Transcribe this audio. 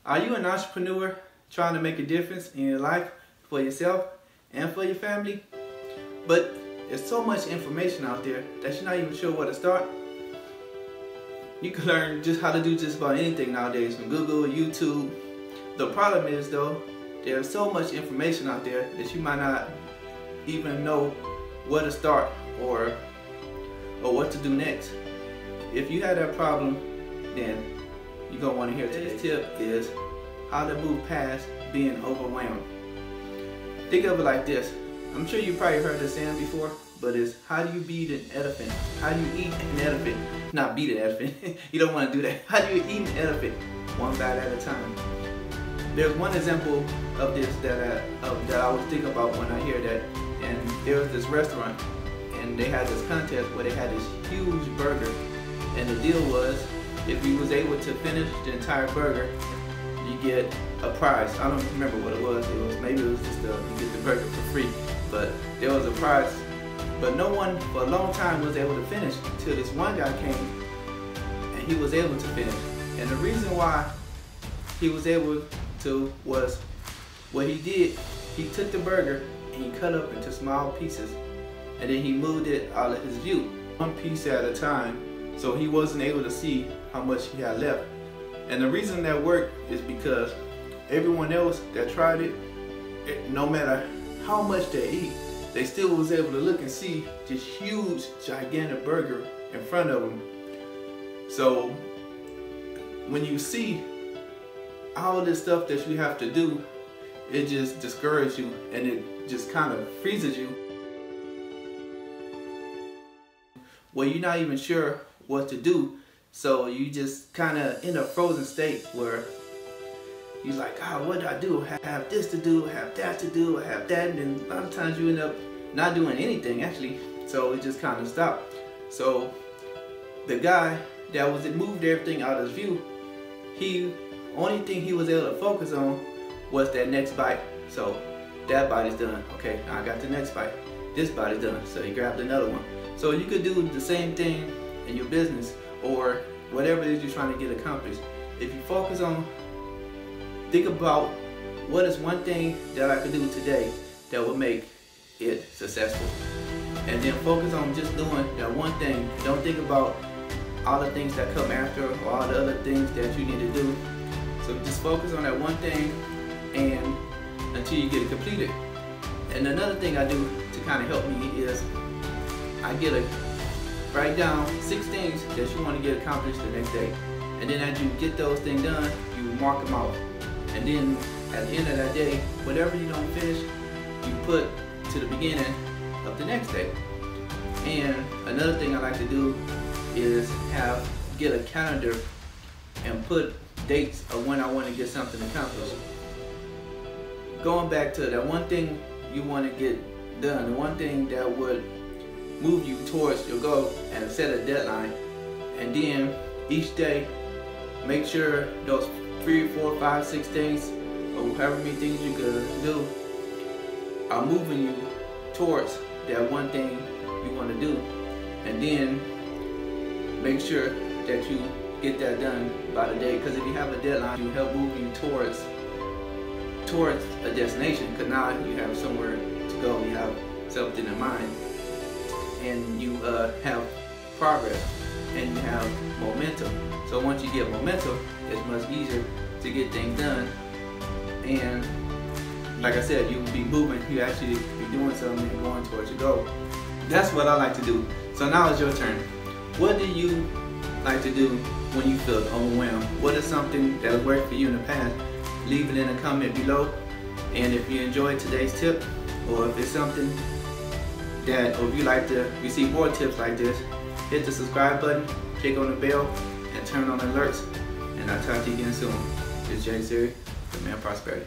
Are you an entrepreneur trying to make a difference in your life for yourself and for your family? But there's so much information out there that you're not even sure where to start. You can learn just how to do just about anything nowadays from Google, YouTube. The problem is though, there's so much information out there that you might not even know where to start or what to do next. If you have that problem, then you're going to want to hear today's tip is how to move past being overwhelmed. Think of it like this. I'm sure you probably heard this saying before, but it's how do you beat an elephant? How do you eat an elephant? Not beat an elephant. You don't want to do that. How do you eat an elephant? One bite at a time. There's one example of this that I always think about when I hear that. And there was this restaurant, and they had this contest where they had this huge burger, and the deal was if you was able to finish the entire burger, you get a prize. I don't remember what it was. Maybe it was just you get the burger for free, but there was a prize. But no one for a long time was able to finish until this one guy came, and he was able to finish. And the reason why he was able to was what he did. He took the burger and he cut up into small pieces, and then he moved it out of his view, one piece at a time, so he wasn't able to see how much he had left. And the reason that worked is because everyone else that tried it, no matter how much they eat, they still was able to look and see this huge, gigantic burger in front of them. So when you see all this stuff that you have to do, it just discourages you and it just kind of freezes you, where you're not even sure what to do. So you just kind of in a frozen state where you're like, what do I do? I have this to do, I have that to do, I have that, and then a lot of times you end up not doing anything actually. So it just kind of stopped. So the guy that moved everything out of his view, only thing he was able to focus on was that next bite. So that bite is done. Okay, now I got the next bite. This bite is done. So he grabbed another one. So you could do the same thing in your business or whatever it is you're trying to get accomplished. If you focus on, think about what is one thing that I could do today that will make it successful. And then focus on just doing that one thing. Don't think about all the things that come after or all the other things that you need to do. So just focus on that one thing and until you get it completed. And another thing I do to kind of help me is I write down 6 things that you want to get accomplished the next day. And then as you get those things done, you mark them out. And then at the end of that day, whatever you don't finish, you put to the beginning of the next day. And another thing I like to do is get a calendar and put dates of when I want to get something accomplished. Going back to that one thing you want to get done, the one thing that would move you towards your goal, and set a deadline. And then each day, make sure those 3, 4, 5, 6 things, or however many things you could do, are moving you towards that one thing you want to do. And then make sure that you get that done by the day, because if you have a deadline, you help move you towards a destination, because now you have somewhere to go, you have something in mind, and you have progress and you have momentum. So once you get momentum, it's much easier to get things done, and like I said, you'll be moving, you actually be doing something and going towards your goal. That's what I like to do. So now it's your turn. What do you like to do when you feel overwhelmed? What is something that has worked for you in the past? Leave it in a comment below. And if you enjoyed today's tip, or if it's something that, or if you like to receive more tips like this, hit the subscribe button, click on the bell, and turn on alerts. And I'll talk to you again soon. This is Jay Siri, the Man Prosperity.